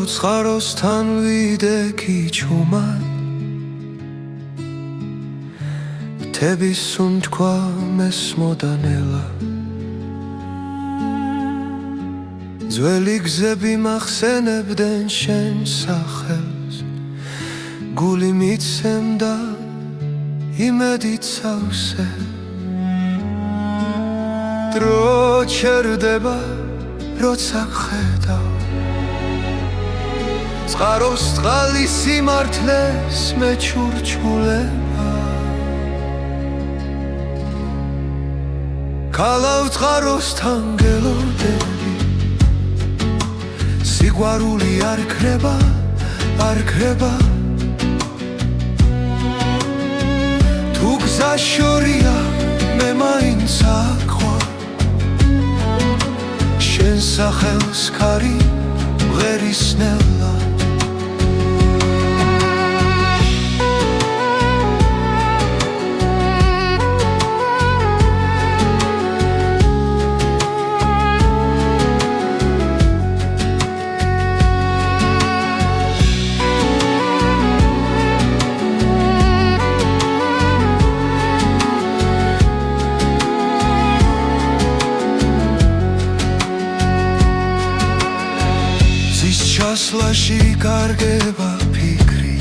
წყაროსთან ვიდექი ჩუმად მთების სუნთქვა მესმოდა ნელა ძველი გზები მახსენებდნენ შენ სახელს გული მიცემდა იმედით სავსე დრო ჩერდება როცა ხედავ წყაროს წყალი სიმართლეს მეჩურჩულება ქალავ წყაროსთან გელოდები სიყვარული არ ქრება არ ქრება თუ გზა შორია მე მაინც აქვარ შენ სახელს ქარი მღერისნელა ჩასვლაში კარგება ფიქრი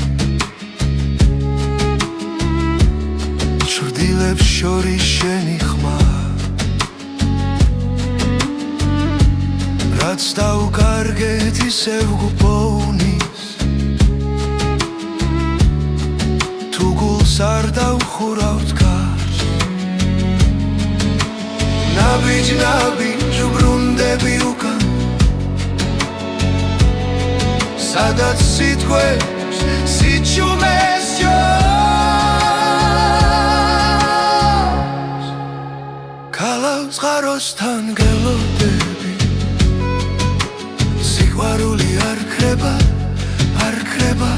ჩრდილებს შორის შენი ხმა რაც დავკარგეთ ისევ გპოვნის თუ გულს არ დავხურავთ გარს ნაბიჯ ბრუნდები უკან სადაც სიტყვებს სიჩუმეს ჯობს ქალავ წყაროსთან გელოდები სიყვარული არ ქრება არ ქრება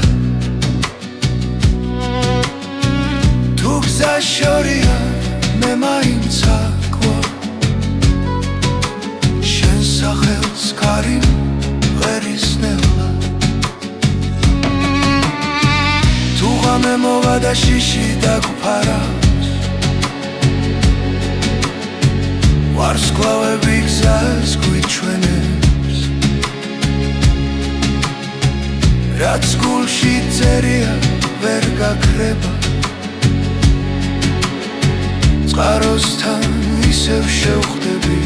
თუ გზა შორია მე მაინც აქვარ შენ სახელს ქარი მღერისნელა მე მოვა და შიში დაგფარავს ვარსკვლავები გზას გვიჩვენებს რაც გულში წერია ვერ გაქრება წყაროსთან ისევ შევხვდები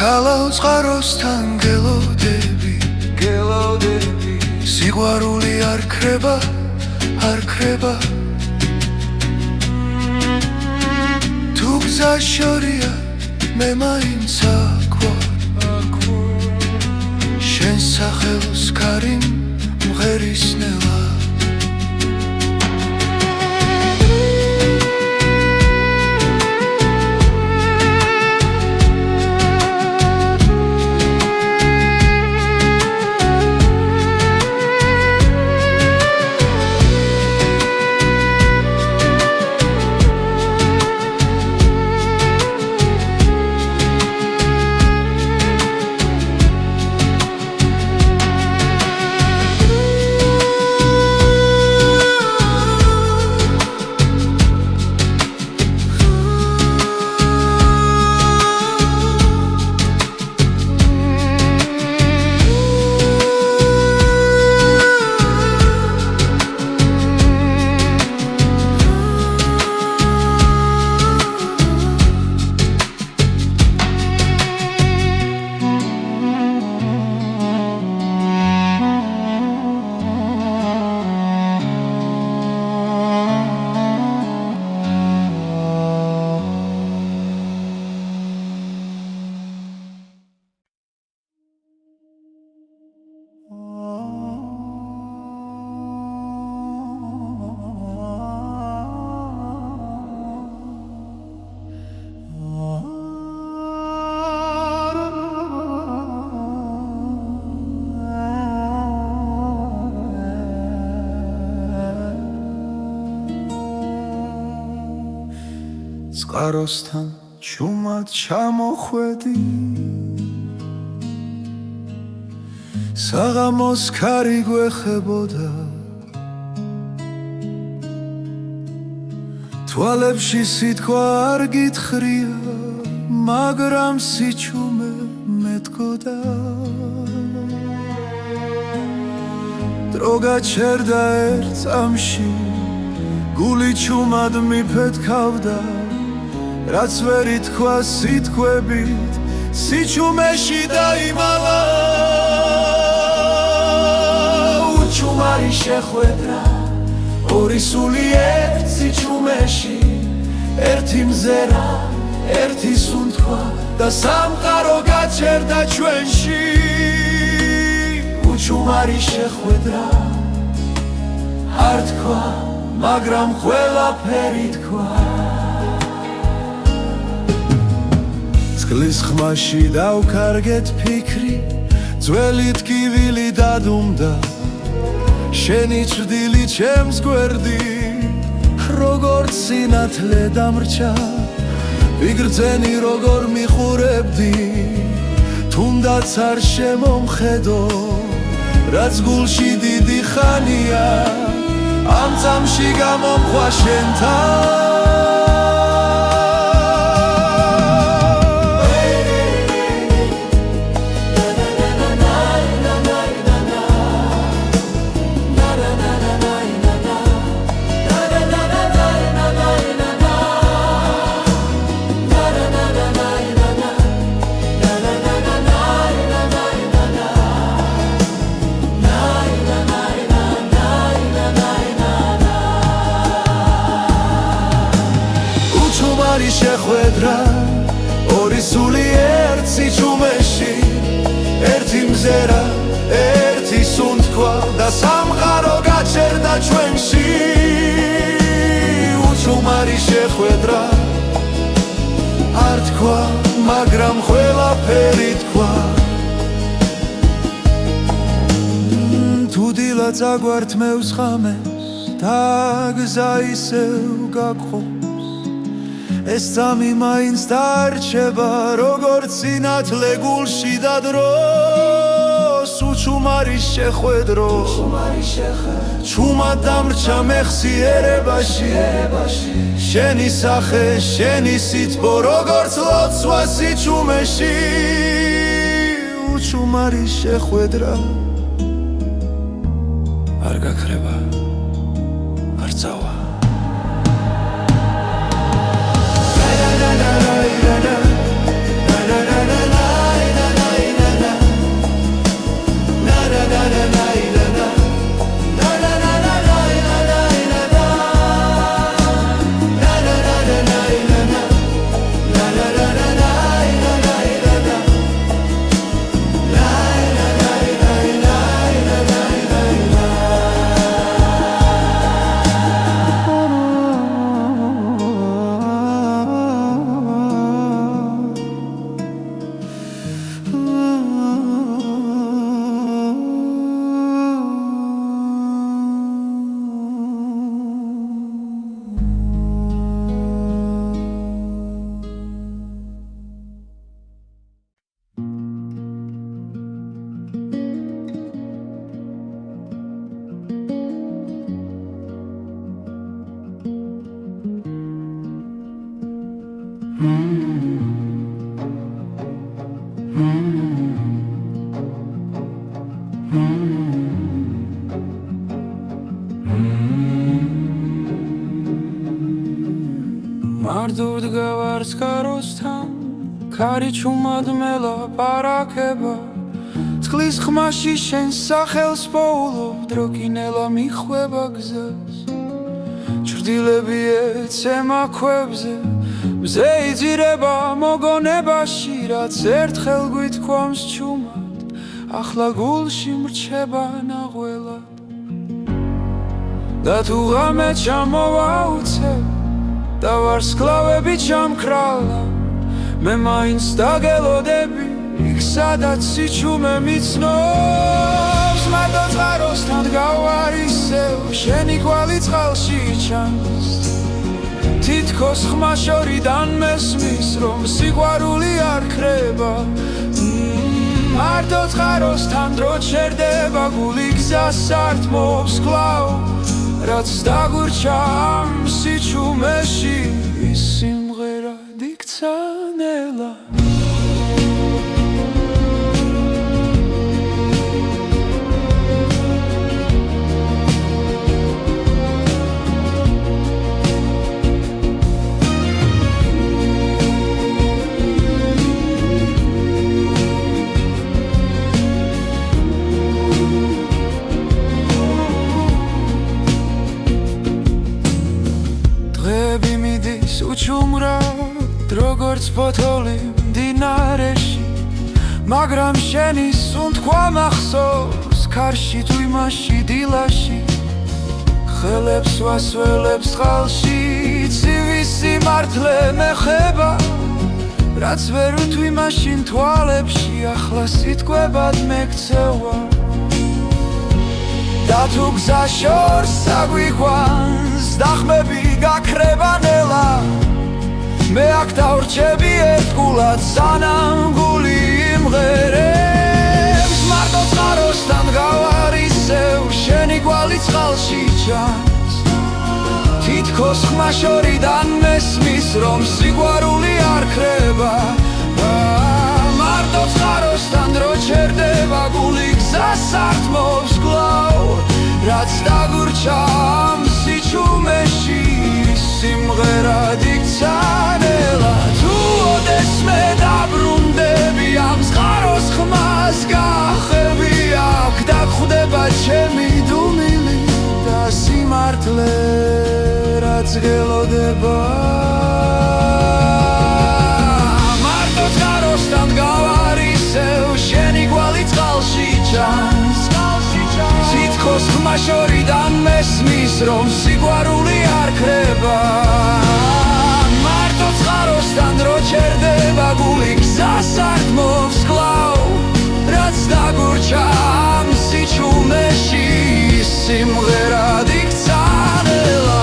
ქალავ წყაროსთან გელოდები სიყვარული არ ქრება არ ქრება თუ გზა შორია მე მაინც აქვარ შენ სახელს ქარი მღერისნელა წყაროსთან ჩუმად ჩამოხვედი საღამოს ქარი გვეხებოდა თვალებში სიტყვა არ გითხრია მაგრამ სიჩუმე მეტყოდა დრო გაჩერდა ერთ წამში გული ჩუმად მიფეთქავდა რაც ვერ ითქვა სიტყვებით სიჩუმეში დაიმალა უჩუმარი შეხვედრა ორი სული ერთ სიჩუმეში ერთი მზერა ერთი სუნთქვა და სამყარო გაჩერდა ჩვენში უჩუმარი შეხვედრა არ თქვა მაგრამ ყველაფერი თქვა წყლის ხმაში დავკარგეთ ფიქრი ძველი ტკივილი დადუმდა შენი ჭრდილი ჩემს გვერდი როგორც სინათლე დამრჩა ვიგრძენი როგორ მიხურებდი თუნდაც არ შემომხედო რაც გულში დიდი ხანია ამ წამში გამომხვა შენთან შეხვედრა ორი სული ერთ სიჩუმეში ერთი მზერა ერთი სუნთქვა და სამყარო გაჩერდა ჩვენში უჩუმარი შეხვედრა არ თქვა მაგრამ ყველაფერი თქვა თუ დილა წაგვართმევს ხამეს და გზა ისევ გაგხობს ეს წამი მაინც დარჩება როგორც სინათლე გულში და დროს უჩუმარი შეხვედრო ჩუმად დამრჩა მეხსიერებაში შენი სახე შენი სითბო როგორც ლოცვა სიჩუმეში უჩუმარი შეხვედრა არ გაქრება არ წავა მარტოდ გავარს კაროსთან ქარი ჩუმად მელაპარაკება წყლის ხმაში შენ სახელს პოულობ დროკინელა მიხვება გზას ჭრდილები ეცემა ქვებზე მზე იძირება მოგონებაში რაც ერთხელ გვითქვამს ჩუმად ახლა გულში მრჩება ნაღველად და თუ ღამე ჩამოვაუცებ და ვარსკვლავები ჩამქრალა მე მაინც დაგელოდები იქ სადაც სიჩუმე მიცნობს მარტო წყაროსთან გავარ ისევ შენი კვალი წყალში ჩანს თითქოს ხმა შორიდან მესმის რომ სიყვარული არ ქრება მარტო წყაროსთან დრო ჩერდება გული გზას ართმობს კვლავ რაც დაგურჩა ამ სიჩუმეში ის სიმღერა იქცა ნელა უჩუმრად როგორც ფოთოლი მდინარეში მაგრამ შენი სუნთქვა მახსოვს ქარში თუ იმაში დილაში ხელებს ვასველებს წყალში ცივი სიმართლე მეხება რაც ვერ ვთვი მაშინ თვალებში ახლა სიტყვებად მეკცევა და თუ გზა შორს აგვიყვანს დახმები გაქრება ნელა მე აქ დავრჩები ერთგულად სანამ გული იმღერებს მარტო წყაროსთან გავარისევ შენი კვალი წყალში ჩანს თითქოს ხმა შორიდან მესმის რომ სიყვარული არ ქრება მარტო წყაროსთან დრო ჩერდება გული გზას ართმობს კვლავ რაც დაგურჩა ამ სიჩუმეში სიმღერად იქცა ნელა თუ ოდესმე დაბრუნდები ამ წყაროს ხმას გახევი აქ დაგხვდება ჩემი დუმილი და სიმართლე რაც გელოდება მარტო წყაროსთან გავარისევ შენი კვალი წყალში ჩანს თითქოს ხმა შორიდან მესმის რომ სიყვარული არ ქრება მარტო წყაროსთან დრო ჩერდება გული გზას ართმობს კვლავ რაც დაგურჩა ამ სიჩუმეში სიმღერად იქცა ნელა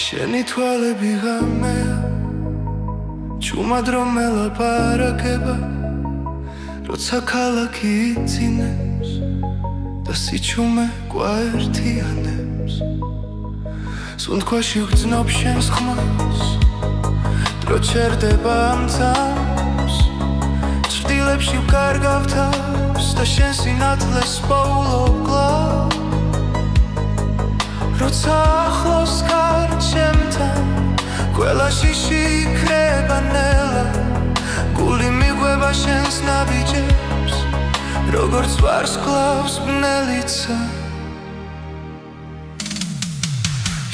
შენი თვალები ღამეა ჩუმად რომ მელაპარაკება როცა ქალაქი იცინებს და სიჩუმე კვაერთიანებს სუნთქვაში ვგრძნობ შენს ხმას დრო ჩერდება ამ წამს ჭრდილებში ვკარგავ თავს და შენ სინათლეს პოულობ კვლავ როცა ახლოს ხარ ჩემთან ყველა შიში იქრება ნელა გული მიგვება შენს ნაბიჯებს როგორც ვარსკვლავს ბნელიცა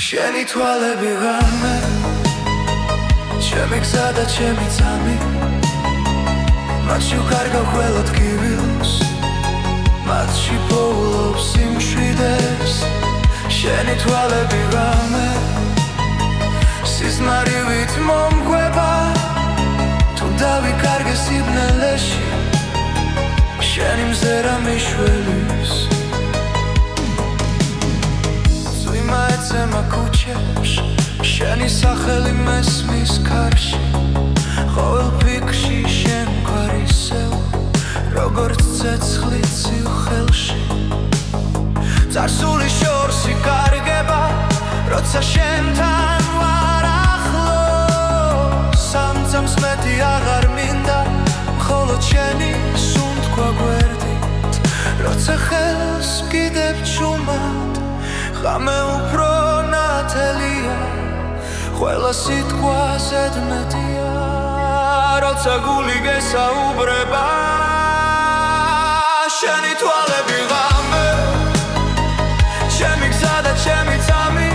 შენი თვალები ღამე ჩემი გზა და ჩემი წამი მათში ვკარგავ ყველა ტკივილს მათში პოულობ თვალები ღამე სიზმარივით მომკვება თუ დავიკარგე სიბნელეში შენი მზერა მიშველის წვიმა ეცემა ქუჩებში შენი სახელი მესმის ქარში ყოველ ფიქრში შენ გვარისევ როგორც ცეცხლი ცივ ხელში წარსული შორს იკარგება როცა შენთან ვარ ახლო სამწამს მეტი აღარ მინდა მხოლოდ შენი სუნთქვა გვერდით როცა ხელს ვკიდებ ჩუმად ღამე უფრო ნათელია ყველა სიტყვა ზედმეტია როცა გული გესაუბრება შენი თვალები ღამე ჩემი გზა და ჩემი წამი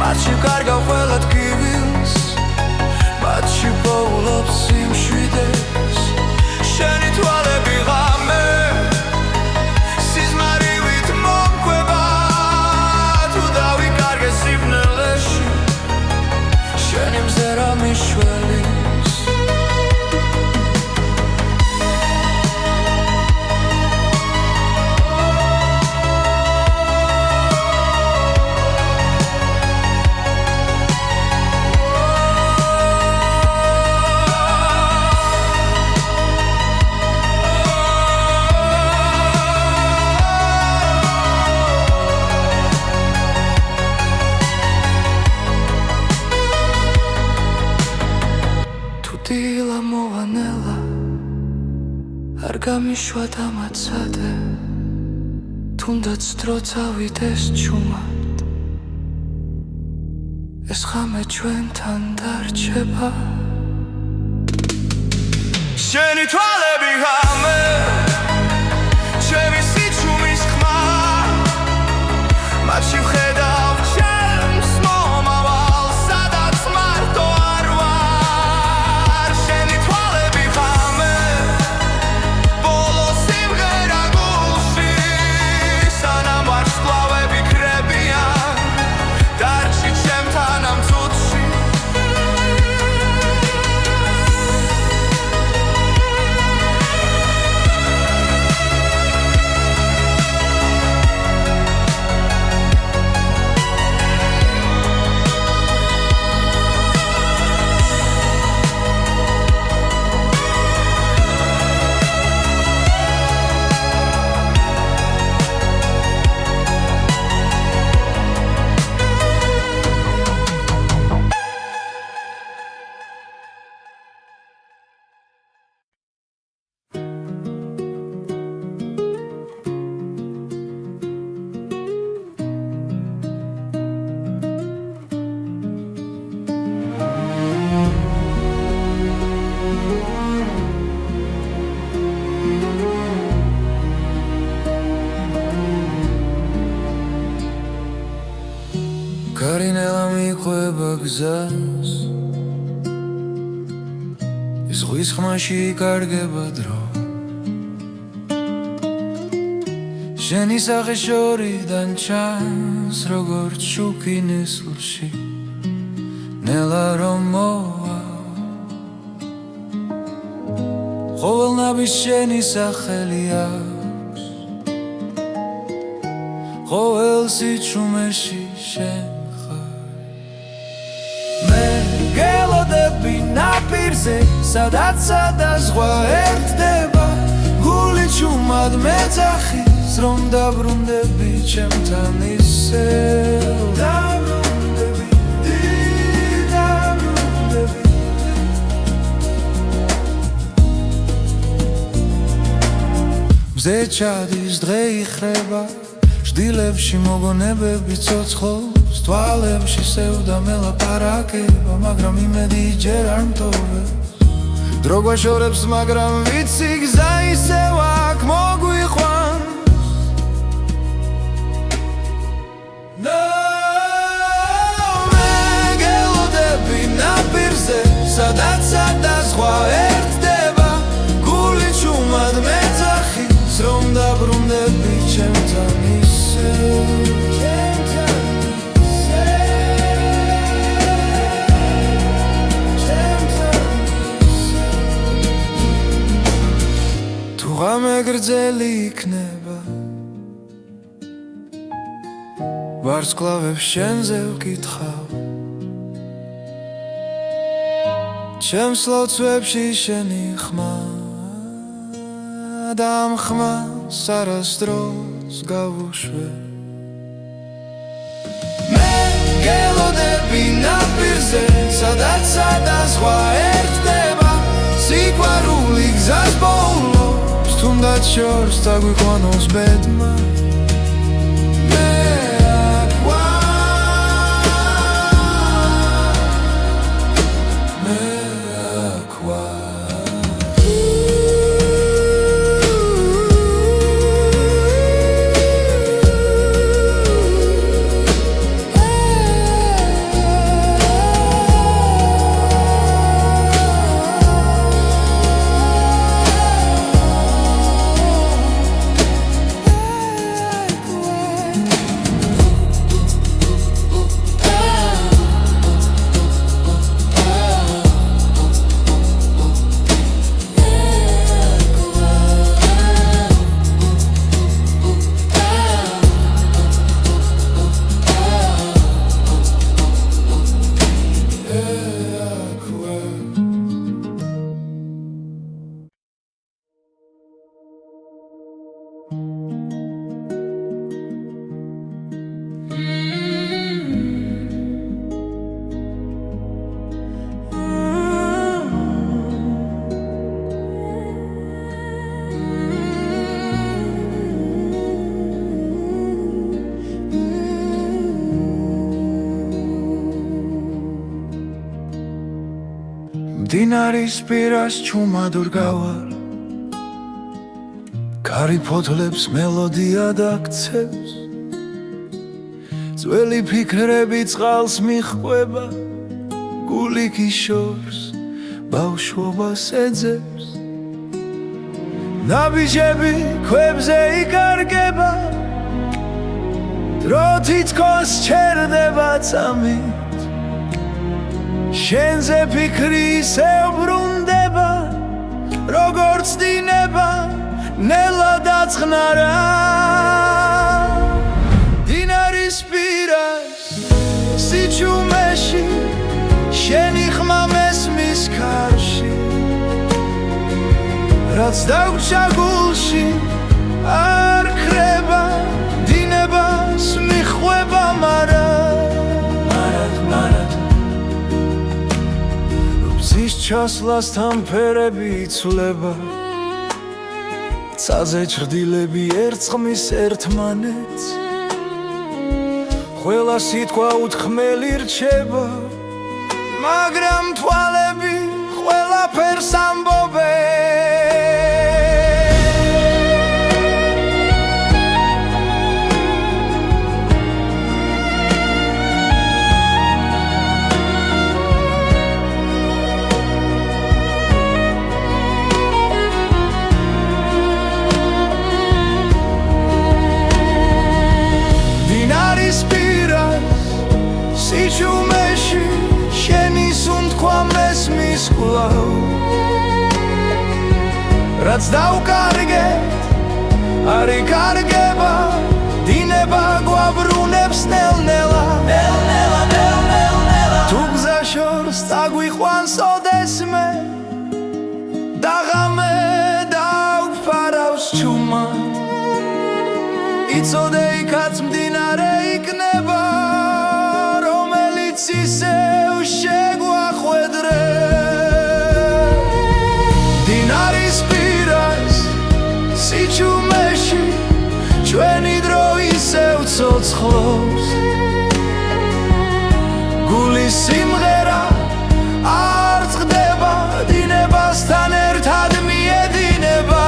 მათში ვკარგავ ყველა ტკივილს მათში პოულობ სიმშვიდეს შენი თვალები ღამე სიზმარივით მომკვება თუ დავიკარგე სიბნელეში შენი მზერა მიშველის დილა მოვანელა არ გამიშვა დამაცადე თუნდაც დრო წავიდეს ჩუმად ეს ღამე ჩვენთან დარჩება შენი თვალები ღამე ჩემი სიჩუმის ხმა მათში ვხედავ ჩემს მომავალს სადაც მარტო არ ვარ შენი თვალები ღამე ბოლო სიმღერა გულში სანამ ვარსკვლავები ქრებიან დარჩი ჩემთან ამ წუთში გარინელა მიყვება გზას ის ზღვის ხმაში იკარგება დრო შენი სახე შორიდან ჩანს როგორც შუქი ნესლში ნელა რომ მოვა ყოველ ნაბის შენი სახელი აქვს ყოველ სიჩუმეში შენ გელოდები ნაპირზე სადაც ზღვა ერთდება გული ჩუმად მეძახის რომ დაბრუნდები ჩემთან ისევ დაბრუნდები დაბრუნდები მზე ჩადის დღე იხრება ჭდილებში მოგონებები ცოცხლობს თვალებში სევდა მელაპარაკება მაგრამ იმედი ჯერ არ მტოვებს დრო გვაშორებს მაგრამ ვიცი გზა ისევ აქ მოგვიყვანს მეგელოდები ნაპირზე სადაც ზღვა ერთდება გული ჩუმად მეძახის რომ დაბრუნდები ჩემთან ისევ ღამე გრძელი იქნება ვარსკვლავებს შენზე ვკითხავ ჩემს ლოცვებში შენი ხმა და ამ ხმას არასდროს გავუშვებ მე გელოდები ნაპირზე სადაც სადაზღვა ერთდება სიყვარული გზას ბოლოს თუნდაც შორს დაგვიყვანოს ბედმა მდინარის პირას ჩუმადურ გავარ კარი ფოთლებს მელოდია დაქცევს ძველი ფიქრები წყალს მიჰყვება გული კიშორს ბავშვობას ეძებს ნაბიჯები ქვებზე იკარგება დრო თითქოს ჩერდება წამით შენზე ფიქრი ისევ ბრუნდება როგორც დინება ნელა დაწყნარა დინარის პირას სიჩუმეში შენი ხმა მესმის ქარში რაც დაგვრჩა გულში არ ქრება დინებას მიჰყვება მზის ჩასვლასთან ფერები იცვლება ცაზე ჩრდილები ერწყმის ერთმანეთს ყველა სიტყვა უთქმელი რჩება მაგრამ თვალები ყველაფერს ამბობენ სიჩუმეში შენი სუნთქვა მესმის კვლავ რაც დავკარგეთ არ იკარგება დინება გვაბრუნებს ნელ-ნელა თუ გზა შორს წაგვიყვანს ოდესმე და ღამე დავგვფარავს ჩუმა იცოდე იქაც მდინარე იქნება ისევ შეგვახვედრე დინარის პირას სიჩუმეში ჩვენი დრო ისევ ცოცხლობს გულის სიმღერა არ წყდება დინებასთან ერთად მიედინება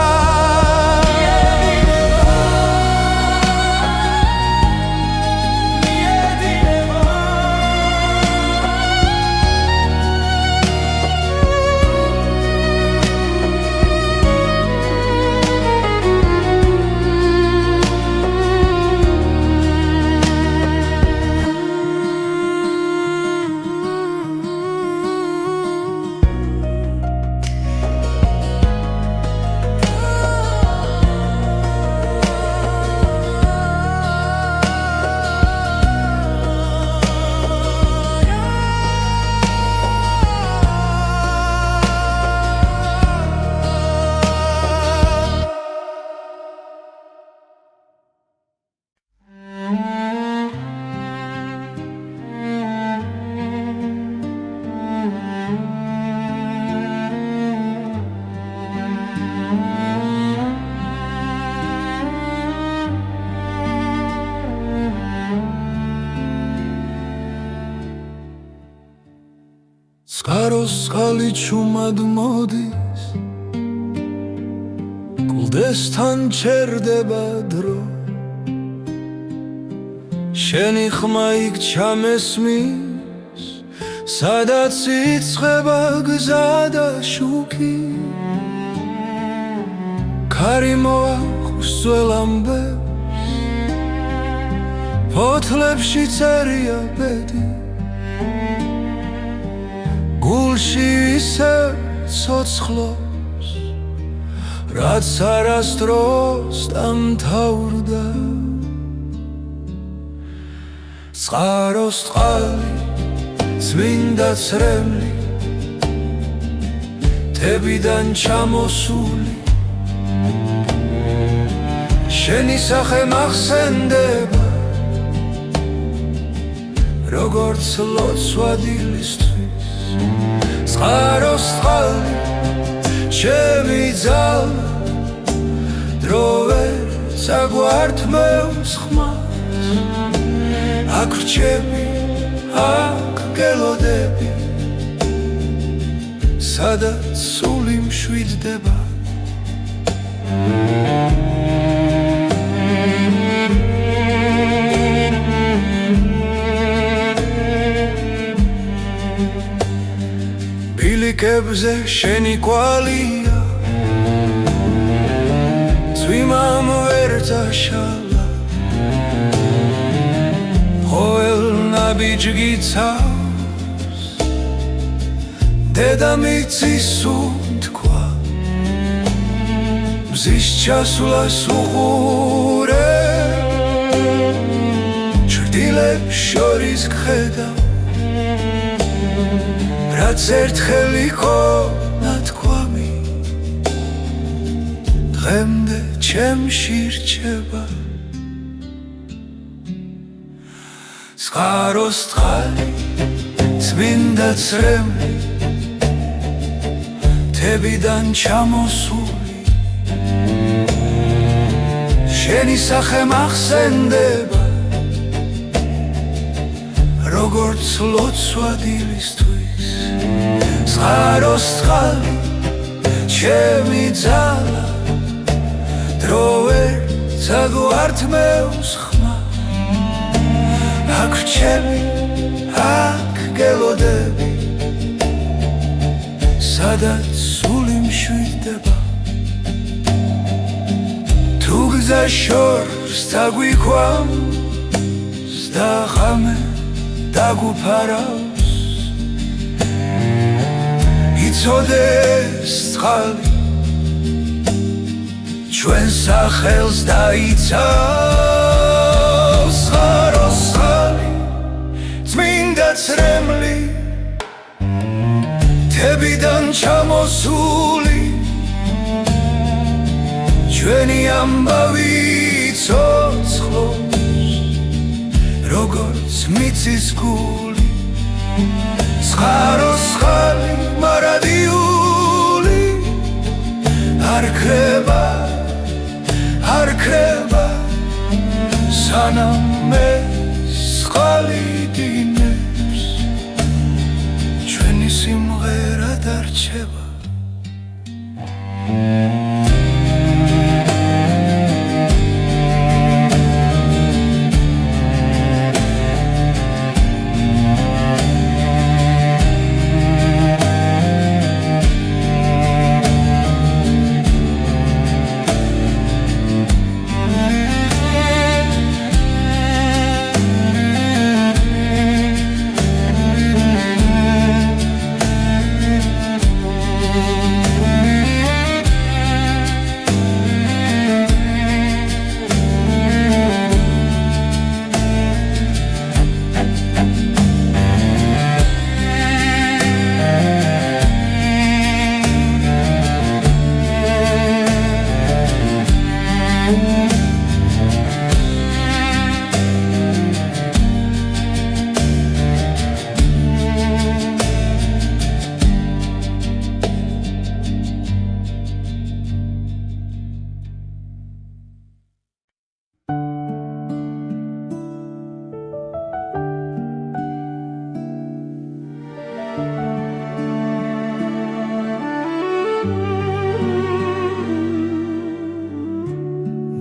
წყაროს წყალი ჩუმად მოდის, კლდესთან ჩერდება დრო, შენი ხმა იქ ჩამესმის, სადაც იწყება გზა და შუქი. ქარი მოაქვს ძველ ამბებს, ფოთლებში წერია ბედი, გულში ისევ ცოცხლობს, რაც არასდროს დამთავრდა. წყაროს წყალი, წმინდა ცრემლი, თებიდან ჩამოსული, შენი სახე მახსენდება, როგორც ლოცვა დილისთვის. წყაროს წყალი, ჩემი ძალა, დრო ვერ წაგვართმევს ხმას, აქ რჩები, აქ გელოდები, სადაც სული მშვიდდება. ბილიკებზე შენი კვალია, წვიმამ ვერ წაშალა, ყოველ ნაბიჯი ცავს, დედამიწის უთქვა, მზის ჩასვლას უყურე, ჩრდილებს შორის გხედავ, რაც ერთხელ იქონა თქვამი, დღემდე ჩემში რჩება. წყაროს წყალი, წმინდა ცრემლი, თებიდან ჩამოსული, შენი სახე მახსენდება, როგორც ლოცვა დილისთვის. წყაროს წყალი, ჩემი ძალა, დრო ვერ წაგვართმევს ხმას, აქ რჩები, აქ გელოდები, სადაც სული მშვიდდება. თუ გზა შორს დაგვიქვამს და ღამე დაგუფარავს, იცოდეს წყალი, ჩვენ სახელს დაიცავს. წყაროს წყალი, წმინდა ცრემლი, თებიდან ჩამოსული, ჩვენი ამბავი ცოცხლობს, როგორც მიწის გული. წყაროს წყალი, მარადიული, არ ქრება, არ ქრება, სანამ მე წყალი დინებს, ჩვენი სიმღერა დარჩება.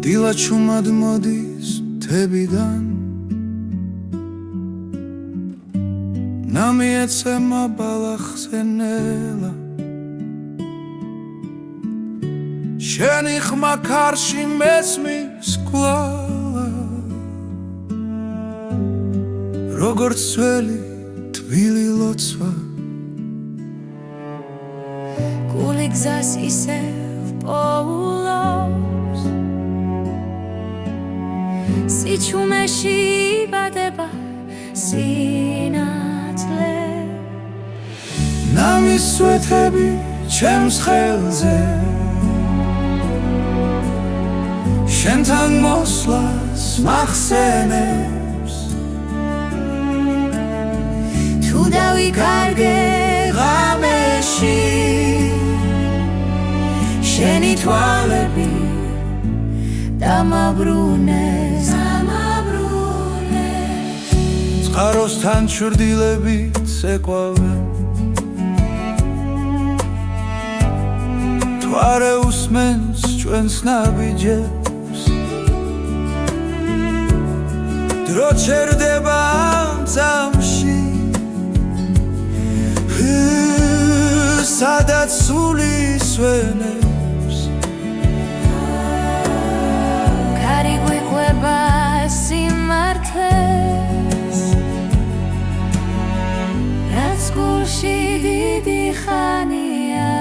დილა ჩუმად მოდის მთებიდან ნამი ეცემა ბალახზე ნელა შენი ხმა ქარში მესმის კვლავა როგორც ძველი თბილი ლოცვა გული გზას ისევ პოულობს სიჩუმეში იბადება სინათლე ნამის სვეთები ჩემს ხელზე შენთან მოსვლას მახსენებს თუ დავიკარგე ღამეში შენი თვალები დამაბრუნეს წყაროსთან ჩრდილებით ეკვავენ თვარე უსმენს ჩვენს ნაბიჯებს დრო ჩერდება ამ წამში სადაც სული სვენებს ქარი გვიყვება სიმართლეს რაც გულში დიდი ხანია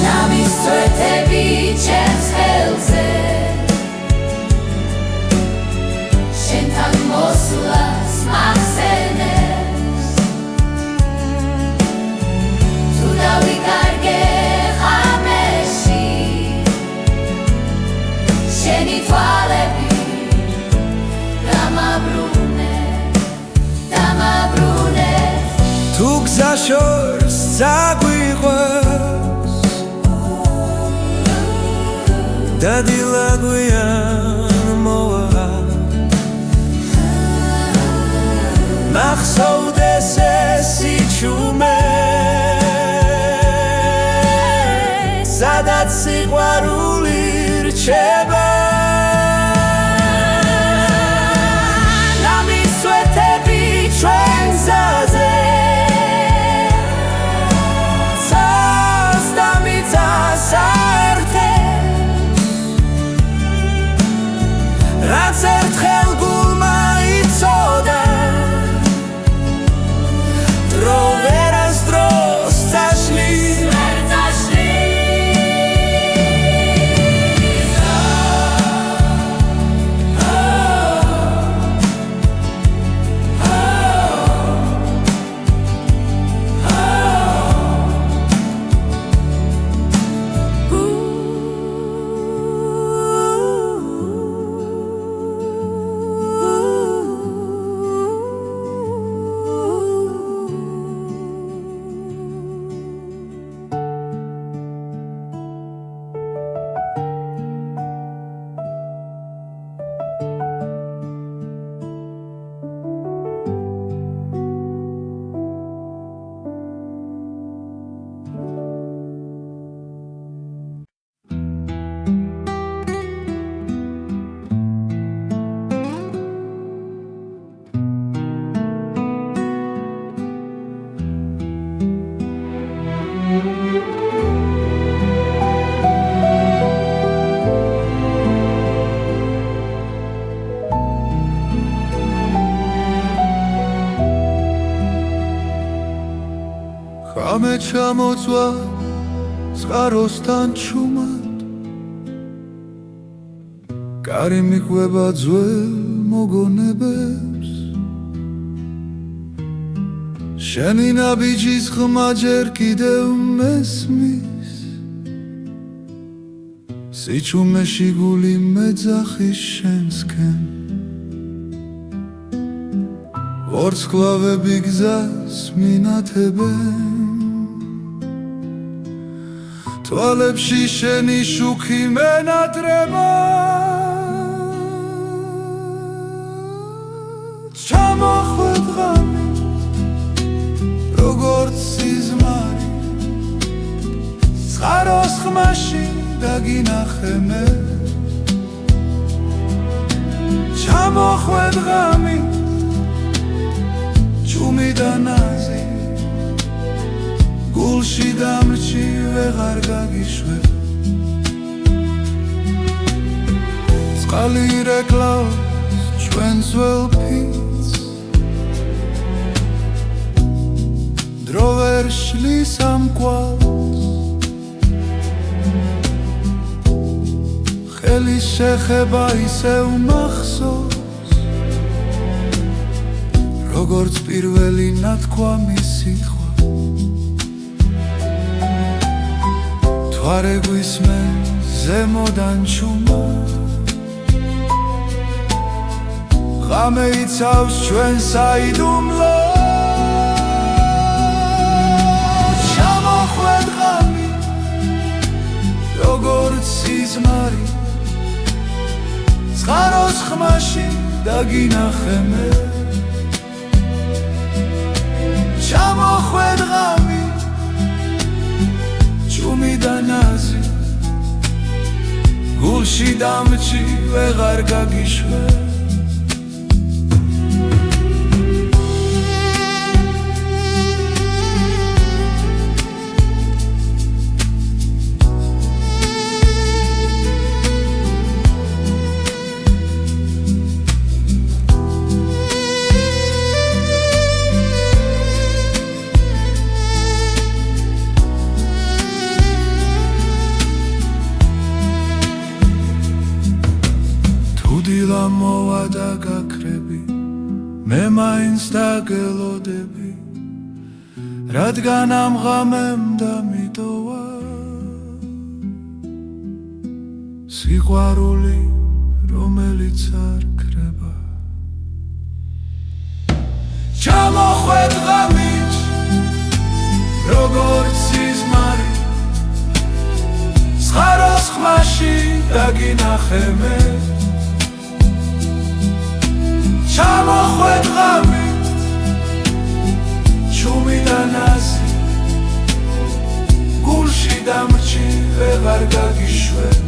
ნამის სვეთები ჩემს ხელზე შენთან მოსვლას მახსენებს თუ დავიკარგე ღამეში შენი თვალები დამაბრუნეს თუ გზა შორს წაგვიყვეს და დილა გვიან მოვა მახსოვდეს ეს სიჩუმე სადაც სიყვარული რჩება ნამის სვეთები ჩვენ გზაზე ცას და მიწას აერთებს რაც ერთხელ გულმა იცოდა დრო ვერასდროს წაშლის ხამე ჩამოწვა წყაროსთან ჩუმად კარი მიყვება ძველ მოგონებებს შენი ნაბიჯის ხმა ჯერ კიდევ მესმის სიჩუმეში გული მეძახის შენსკენ ვარსკვლავები გზას მინათებენ თვალებში შენი შუქი მენატრება ჩამოხვედ ღამე როგორც სიზმარი წყაროს ხმაში დაგინახე მე ჩამოხვედ ღამი ჭუმი და ნაზი გულში დამრჩი ვეღარ გაგიშვებ წყალი რეკლავს ჩვენს ძველ ფიცს დრო ვერ შლის ამ კვალს ხელი შეხება ისევ მახსოვს როგორც პირველი ნათქვამი სიტყვა მთვარე გვისმენს ზემოდან ჩუმა ღამე იცავს ჩვენ საიდუმლოს ჩამოხვედ ღამი როგორც სიზმარი წყაროს ხმაში დაგინახე მე ჩამოხვედ ღამი ჭუმი და ნაზი გულში დამრჩი ვეღარ გაგიშვებ დილა მოვა და გაქრები მე მაინც დაგელოდები რადგან ამ ღამემ დამიტოვა სიყვარული რომელიც არ ქრება ჩამოხვედ ღამით როგორც სიზმარი წყაროს ხმაში დაგინახე მე ჩამოხვედ ღამი ჭუმი და ნაზი გულში დამრჩი ვეღარ გაგიშვებ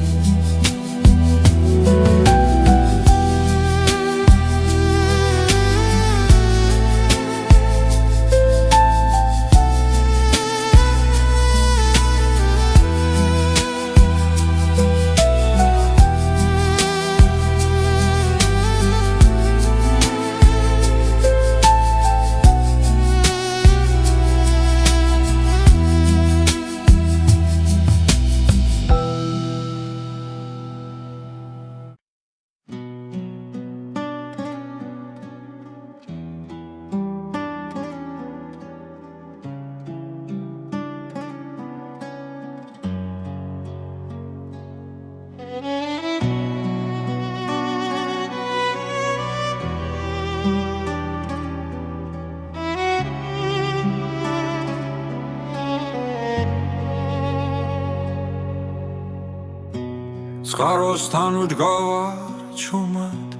წყაროსთან ვდგავარ ჩუმად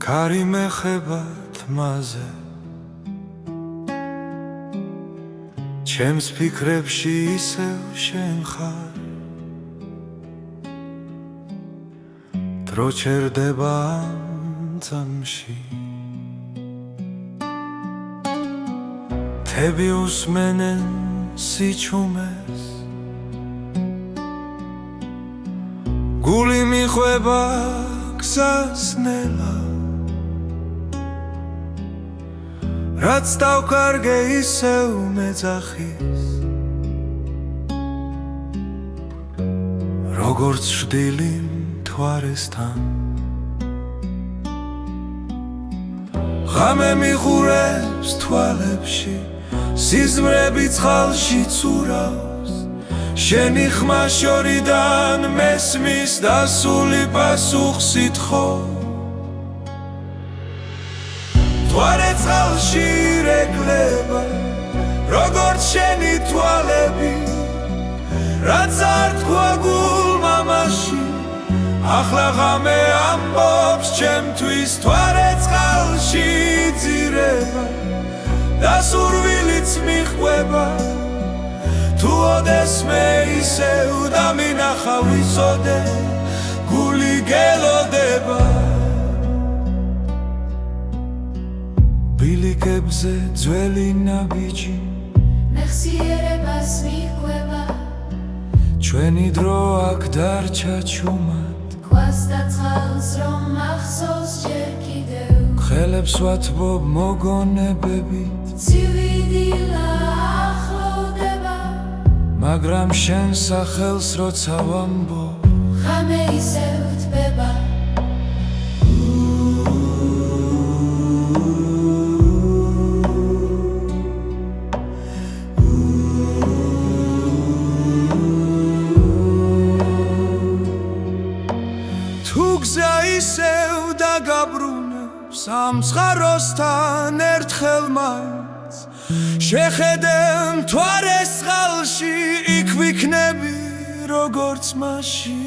ქარი მეხება თმაზე ჩემს ფიქრებში ისევ შენ ხარ დრო ჩერდება ამ წამში თები უსმენენ სიჩუმეს გული მიხვება გზას ნელა რაც დავკარგე ისევ მეძახის როგორც შვდილი მთვარესთან ღამე მიხურებს თვალებში სიზმრები წყალში ცურავს შენი ხმა შორიდან მესმის დასული პასუხსიტხო მთვარე წყალში რეკლება როგორც შენი თვალები რაც არ თქვა გულ მამაში ახლა ღამე ამბობს ჩემთვის მთვარე წყალში ძირება და სურვილიც მიხვება ისევ და მინახა ვიცოდე გული გელოდება ბილიკებზე ძველი ნაბიჯი მეხსიერებას მიყვება ჩვენი დრო აქ დარჩა ჩუმად ქვას და წყალს რომ ახსოვს ჯერ კიდევ ხელებს ვათბობ მოგონებებით ცივი დილა ახლოვდება მაგრამ შენ სახელს როცა ვამბობ ღამე ისევ თბება თუ გზა ისევ დაგაბრუნებს ამ ცხაროსთან ერთხელ მაინც შეხედე მთვარეს წყალში იქ ვიქნები როგორც მაშინ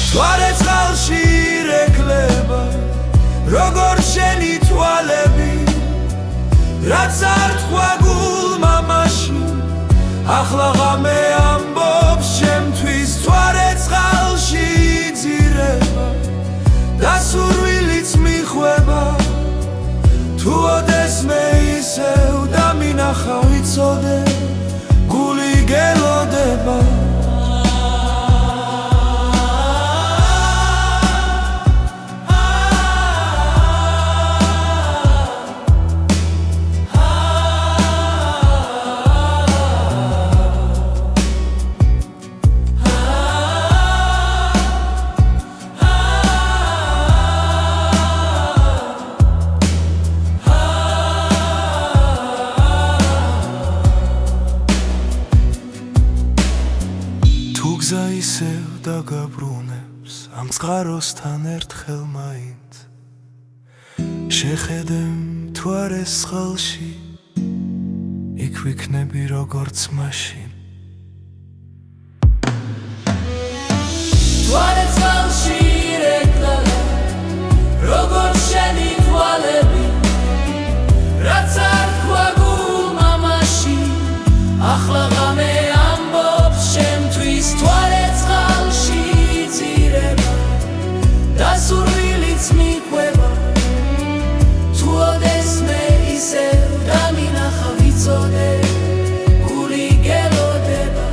მთვარე წყალში ირეკლება როგორც შენი თვალები რაც არ თქვა გულმა მაშინ ახლა ღამე ამბობს შემთვის მთვარე წყალში იძირება და სურვილიც მიხვება თუ ოდეს მე ისევ და მინახა ვიცოდე გული გელოდება გზა ისევ დაგაბრუნებს ამ წყაროსთან ერთხელ მაინც შეხედე მთვარეს წყალში იქ ვიქნები როგორც მაშინ მთვარე წყალში ირეკლება როგორც შენი თვალები რაც არ თქვა გულმა მაშინ ახლა ღამე ამბობს შემთვის მთვარე წყალში იძირება და სურვილიც მიყვება თუ ოდეს მე ისევ და მინახა ვიცოდე გული გელოდება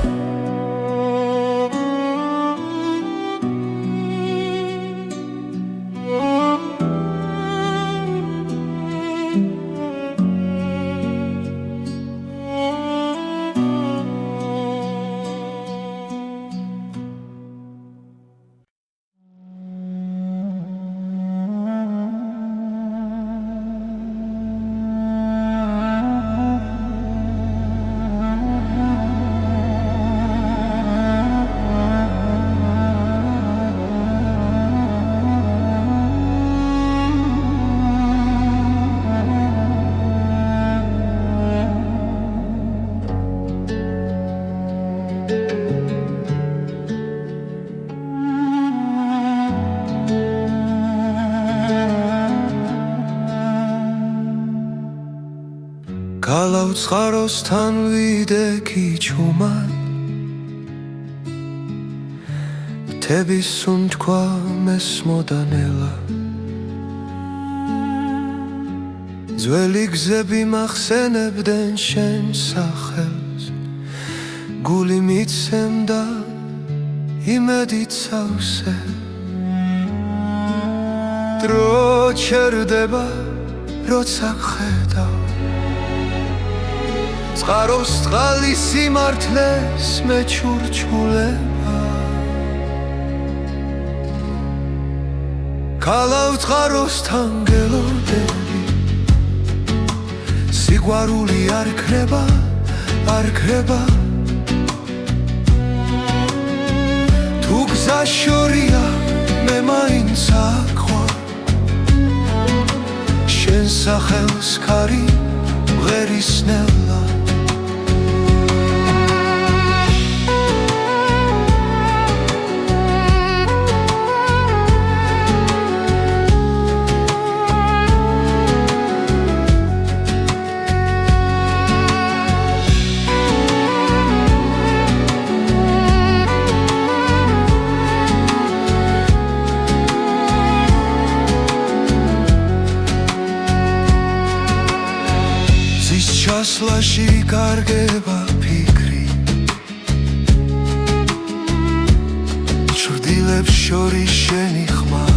გალავ წყაროსთან ვიდექი ჩუმად მთების სუნთქვა მესმოდანელა ძველი გზები მახსენებდნენ შენ სახელს გული მიცემდა იმედით სავსე დრო ჩერდება როცა ხედავ წყაროს წყალი სიმართლეს მეჩურჩულება გალავ წყაროსთან გელოდები სიყვარული არ ქრება არ ქრება თუ გზა შორია მე მაინც აქვარ შენ სახელს ქარი მღერისნელა ჩასვლაში კარგება ფიქრი ჩრდილებს შორის შენი ხმა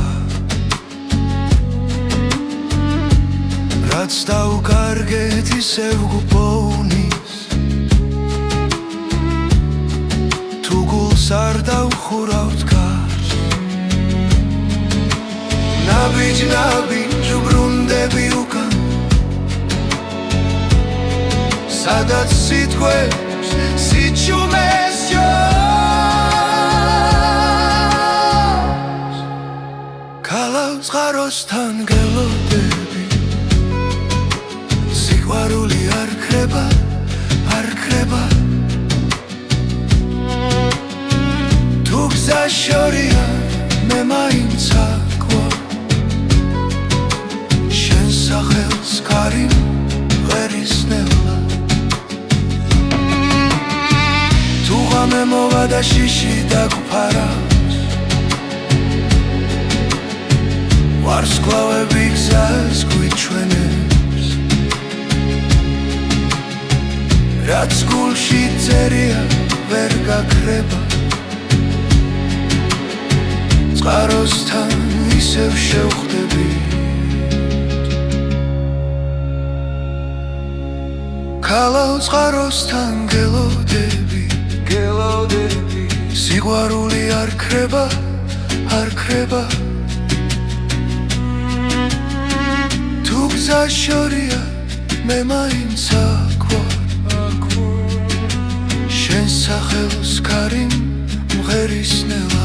რაც დაუკარგეთ ისევ გუბოვნის თუ გულს არ დავხურავთ გარს ნაბიჯ ბრუნდები უკან სადაც სიტყვებს სიჩუმეს ჯობს ქალავს წყაროსთან გელოდები სიყვარული არ ქრება თუ გზა შორია მე მაინც აკვარ შენ სახელს კარი ვერისნელა თუ ღამე მოვა და შიში დაგფარავს ვარსკვლავები გზას გვიჩვენებს რაც გულში წერია ვერ გაქრება წყაროსთან ისევ შევხვდები ქალავ წყაროსთან გელოდები სიყვარული არ ქრება თუ გზა შორია მე მაინც აკვარ შენ სახელს კარი მღერისნელა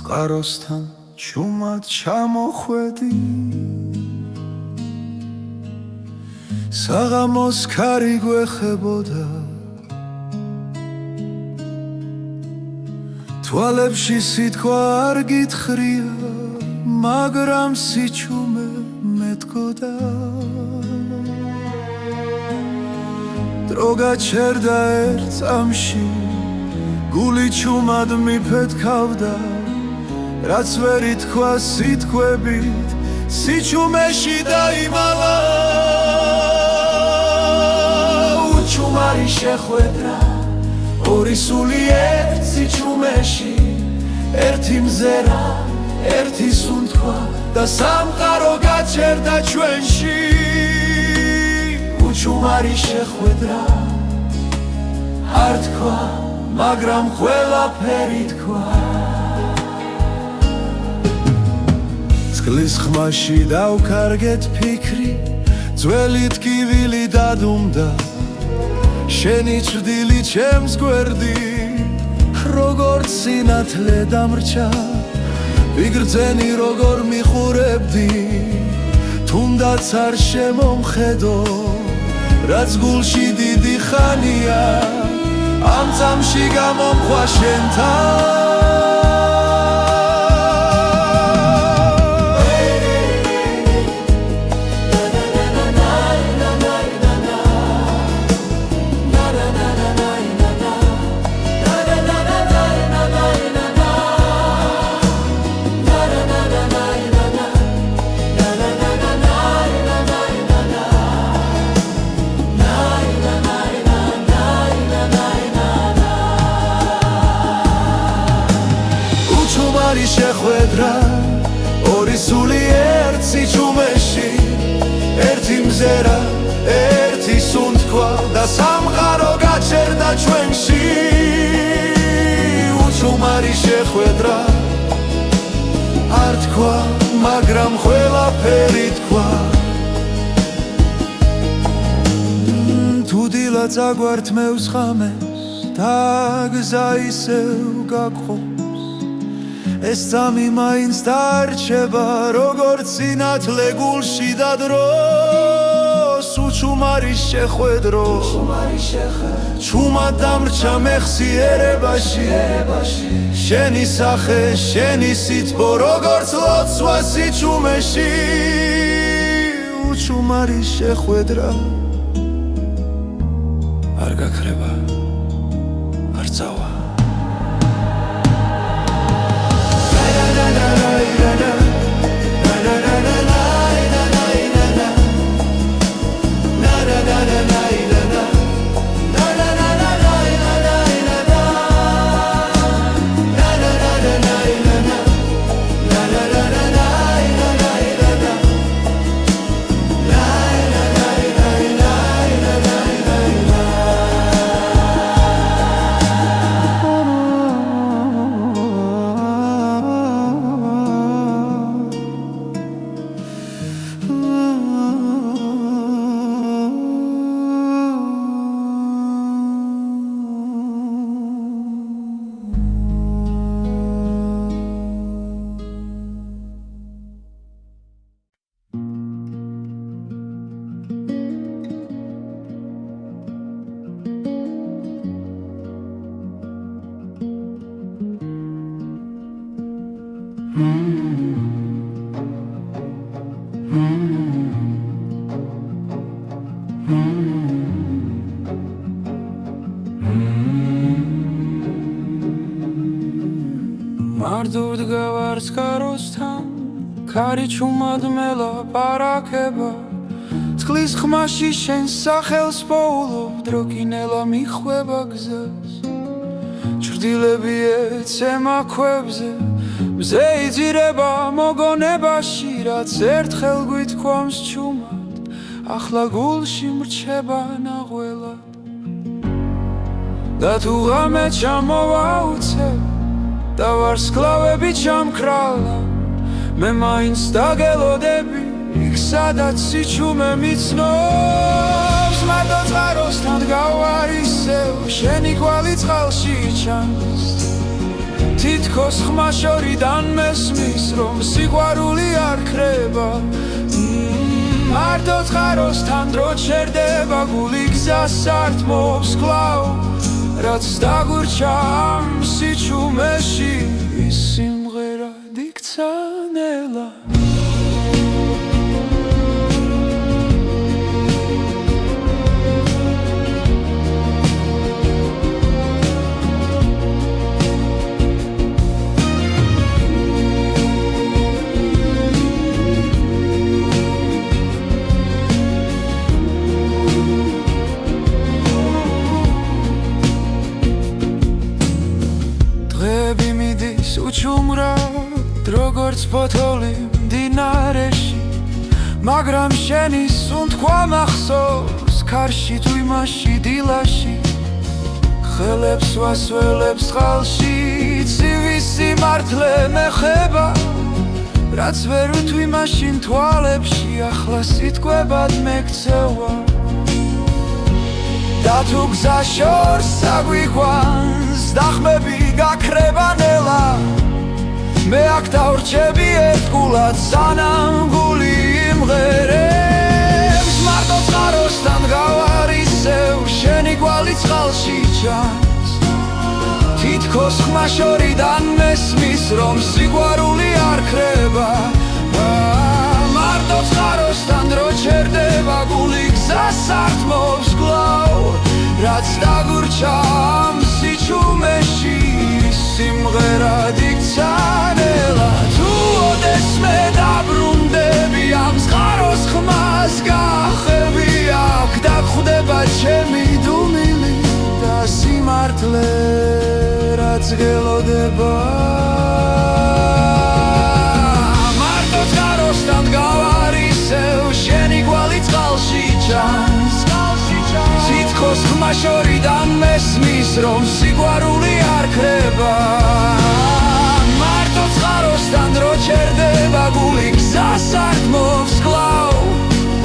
წყაროსთან ჩუმად ჩამოხვედი საღამოს ქარი გვეხებოდა თვალებში სიტყვა არ გითხრია მაგრამ სიჩუმე მეტყოდა დრო გაჩერდა ერთ წამში გული ჩუმად მიფეთქავდა რაც ვერ ითქვა სიტყვებით სიჩუმეში დაიმალა უჩუმარი შეხვედრა ორი სული ერთ სიჩუმეში ერთი მზერა ერთი სუნთქვა და სამყარო გაჩერდა ჩვენში უჩუმარი შეხვედრა არ თქვა მაგრამ ყველაფერი თქვა წყლის ხმაში დავკარგეთ ფიქრი ძველი ტკივილი დადუმდა შენი ჭრდილი ჩემს გვერდი როგორც სინათლე დამრჩა ვიგრძენი როგორ მიხურებდი თუნდაც არ შემომხედო რაც გულში დიდი ხანია ამ წამში გამომხვა შენთან სული ერთი ჩუმეში ერთი მზერა ერთი სუნთქვა და სამყარო გაჩერდა ჩვენში უჩუმარი შეხვედრა არ თქვა მაგრამ ყველაფერი თქვა თუ დილა წაგვართმევს ხამეს და გზა ისევ გაგხობს ეს წამი მაინც დარჩება როგორც სინათლე გულში და დროს უჩუმარის შეხვედრო ჩუმად დამრჩა მეხსიერებაში შენი სახე შენი სითბო როგორც ლოცვა სიჩუმეში უჩუმარის შეხვედრა არ გაქრება არ წავა მარტოდ გავარს კაროსთან ქარი ჩუმად მელაპარაკება წყლის ხმაში შენ სახელს პოულობ დროკინელა მიხვება გზას ჭრდილები ეცემა ქვებზე მზე იძირება მოგონებაში რაც ერთხელ გვითქვამს ჩუმად ახლა გულში მრჩება ნაღველად და თუ ღამე ჩამოვაუცებ და ვარსკვლავები ჩამქრალა მე მაინც დაგელოდები იქ სადაც სიჩუმე მიცნობს მარტო წყაროსთან გავარ ისევ შენი კვალი წყალში ჩანს თითქოს ხმა შორიდან მესმის რომ სიყვარული არ ქრება მარტო წყაროსთან დრო ჩერდება გული გზას ართმობს კვლავ რაც დაგურჩა ამ სიჩუმეში ის სიმღერა დიქცა ნელა უჩუმრად როგორც ფოთოლი მდინარეში მაგრამ შენი სუნთქვა მახსოვს ქარში თუ იმაში დილაში ხელებს ვასველებს წყალში ცივი სიმართლე მეხება რაც ვერ ვთვი მაშინ თვალებში ახლა სიტყვებად მეკცევა და თუ გზა შორს აგვიყვანს დახმები გაქრება ნელა მე აქ დავრჩები ერთგულად სანამ გული იმღერებს მარტო წყაროსთან გავარ ისევ შენი კვალი წყალში ჩანს თითქოს ხმა შორიდან მესმის რომ სიყვარული არ ქრება მარტო წყაროსთან დრო ჩერდება გული გზას ართმობს კვლავ რაც დაგურჩა ამ სიჩუმეში სიმღერა დიქცა ნელა თუ ოდესმე დაბრუნდები ამ წყაროს ხმას გახევი აქ დაგხვდება ჩემი დუმილი და სიმართლე რაც გელოდება მარტო ხმაშორიდან მესმის რომ სიყვარული არ ქრება მარტო წყაროსთან დრო ჩერდება გული გზას არ გმობს კლავ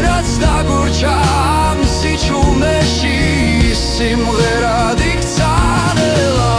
რაც დაგურჩა ამ სიჩუმეში სიმღერად იქცანელა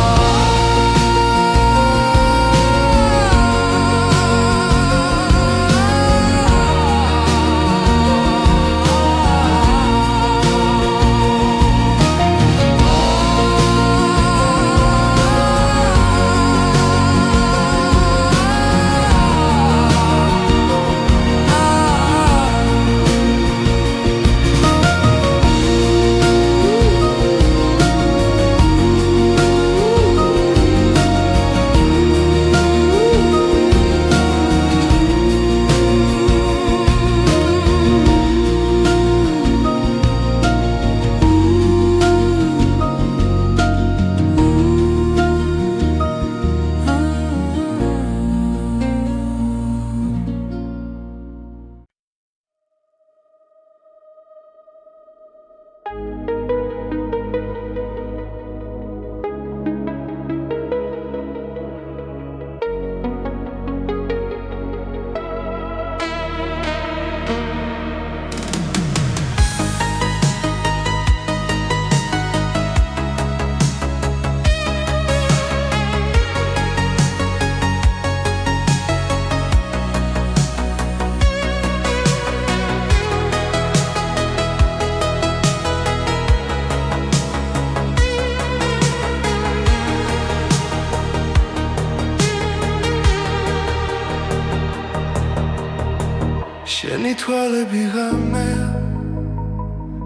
შენი თვალები ღამეა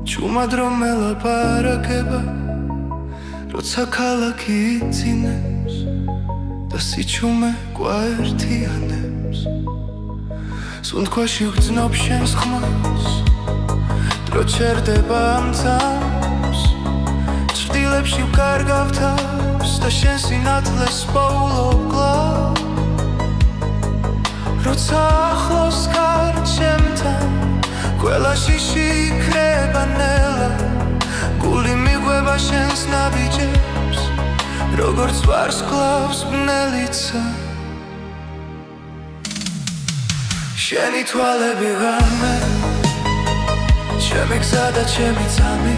ჩუმად რომ მელაპარაკება როცა ქალაქი იცინებს და სიჩუმე კვაერთიანებს სუნთქვაში ვგრძნობ შენს ხმას დრო ჩერდება ამ წამს ჭრდილებში ვკარგავ თავს და შენ სინათლეს პოულობ კლავ როცა ახლოს ხარ ჩემთან ყველა შიში იქრება ნელა გული მიგვება შენს ნაბიჯებს როგორც ვარსკვლავს ბნელიცა შენი თვალები ღამე ჩემი გზა და ჩემი წამი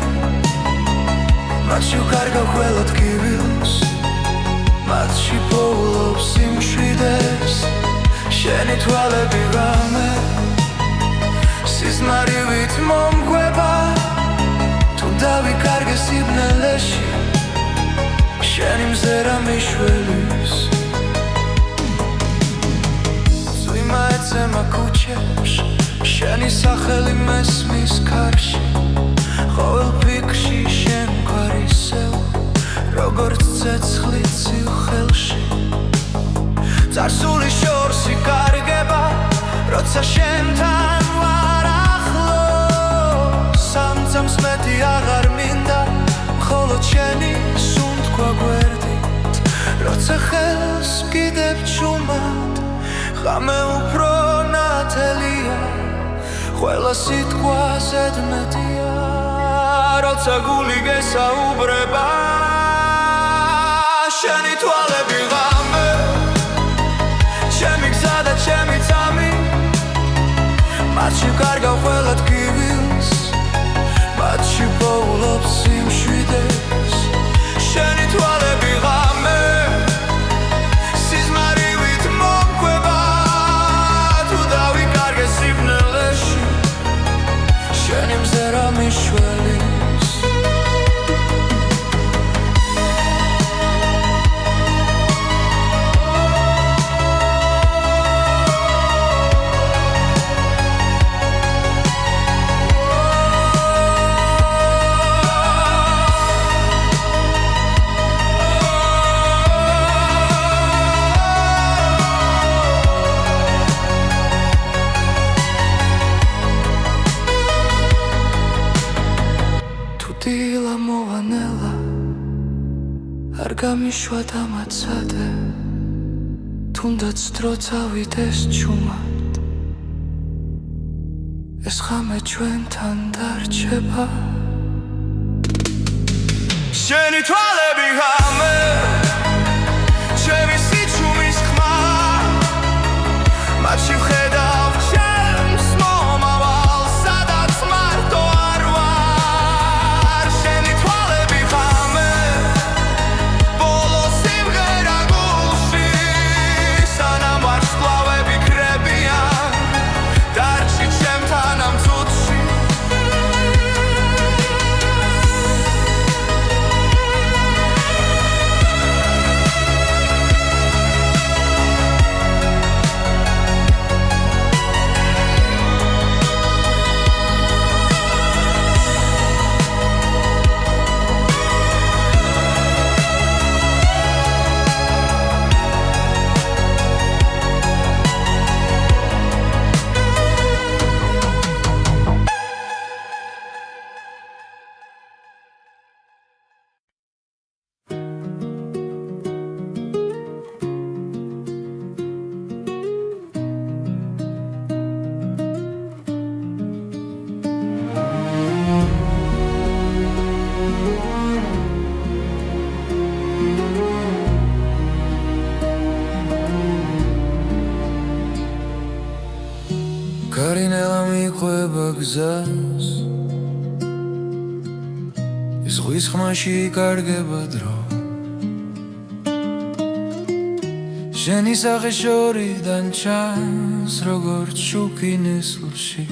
მათში ვკარგავ ყველა ტკივილს მათში პოულობ სიმშვიდეს შენი თვალები ღამე სიზმარივით მომგვება თუ დავიკარგე სიბნელეში შენი მზერა მიშველის წვიმა ეცემა ქუჩებში შენი სახელი მესმის ქარში ყოველ ფიქრში შენ გვარისევ როგორც ცეცხლი ცივ ხელში წარსული შორს იკარგება როცა შენთან ვარ ახლოს სამწამს მეტი აღარ მინდა მხოლოდ შენი სუნთქვა გვერდით როცა ხელს ვკიდებ ჩუმად ღამე უფრო ნათელია ყველა სიტყვა ზედმეტია როცა გული გესაუბრება შენი თვალები ღამე ჩემი გზა და ჩემი წამი მათში ვკარგავ ყველა ტკივილს მათში პოულობ სიმშვიდეს შენი თვალები ღამე სიზმარივით მომკვება თუ დავიკარგე სიბნელეში შენი მზერა მიშველის დილა მოვანელა არ გამიშვა დამაცადე თუნდაც დრო წავიდეს ჩუმად ეს ღამე ჩვენთან დარჩება შენი თვალები ღამე ჩემი სიჩუმის ხმა მათში ვხედავ ჩემს მომავალს სადაც მარტო არ ვარ შენი თვალები ღამე ბოლო სიმღერა გულში სანამ ვარსკვლავები ქრებიან დარჩი ჩემთან ამ წუთში გარინელა მიყვება გზას ის ზღვის ხმაში იკარგება დრო შენი სახე შორიდან ჩანს როგორც შუქი ნესლში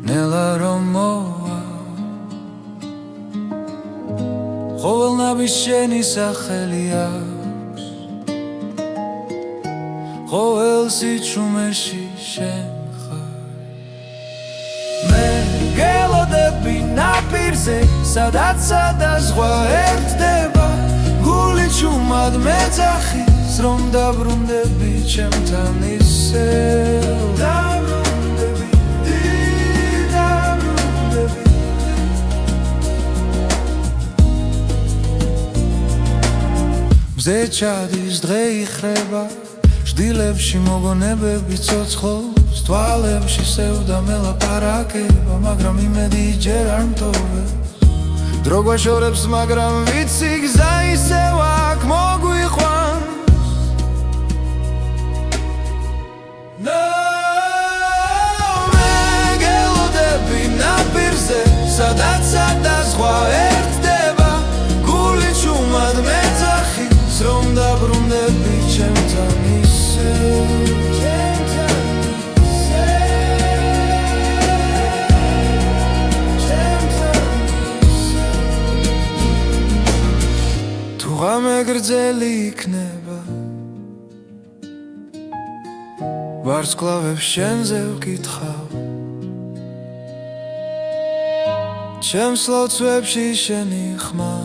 ნელა რომ მოვა ყოველნაბის შენი სახელი აქვს ყოველ სიჩუმეში შენ გელოდები ნაპირზე სადაც ზღვა ერთდება გული ჩუმად მეძახის რომ დაბრუნდები ჩემთან ისევ დაბრუნდები მზე ჩადის დღე იხრება ჭდილებში მოგონებები ცოცხლობს თვალებში სევდა მელაპარაკება მაგრამ იმედი ჯერ არ მტოვებს დრო გვაშორებს მაგრამ ვიცი გზა ისევ აქ მოგვიყვანს მე გელოდები ნაპირზე სადაც ზღვა ერთდება გული ჩუმად მეძახის რომ დაბრუნდები ჩემთან ისევ ღამე გრძელი იქნება ვარსკვლავებს შენზე ვკითხავ ჩემს ლოცვებში შენი ხმა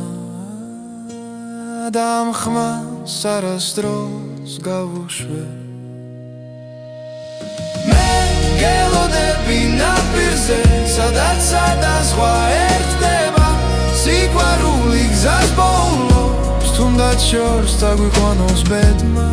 და ამ ხმას არასდროს გავუშვებ მე გელოდები ნაპირზე სადაც ზღვა ერთდება სიყვარული გზას ბოლო თუნდაც შორს დაგვიყვანოს ბედმა